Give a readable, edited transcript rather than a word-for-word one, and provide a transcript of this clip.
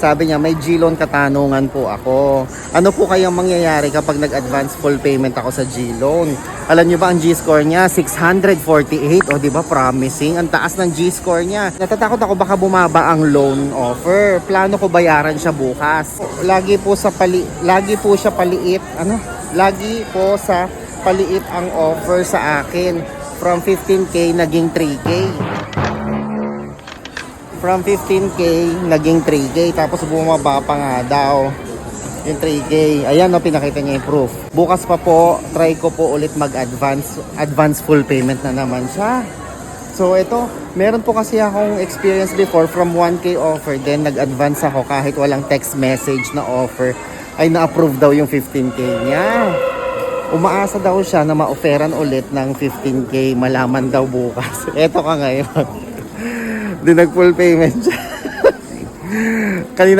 Sabi niya, may G-loan katanungan po ako. Ano po kayang mangyayari kapag nag-advance full payment ako sa G-loan? Alam niyo ba ang G-score niya? 648. O di ba promising? Ang taas ng G-score niya. Natatakot ako baka bumaba ang loan offer. Plano ko bayaran siya bukas. Lagi po sa paliit. Lagi po sa paliit ang offer sa akin. From 15K naging 3K. From 15K, naging 3K. Tapos bumaba pa nga daw yung 3K. Ayan, no, pinakita niya yung proof. Bukas pa po, try ko po ulit advance full payment na naman siya. So ito, meron po kasi akong experience before from 1K offer. Then nag-advance ako kahit walang text message na offer. Ay na-approve daw yung 15K niya. Umaasa daw siya na ma-offeran ulit ng 15K. Malaman daw bukas. Eto ka ngayon. Di nag full payment siya. Kanina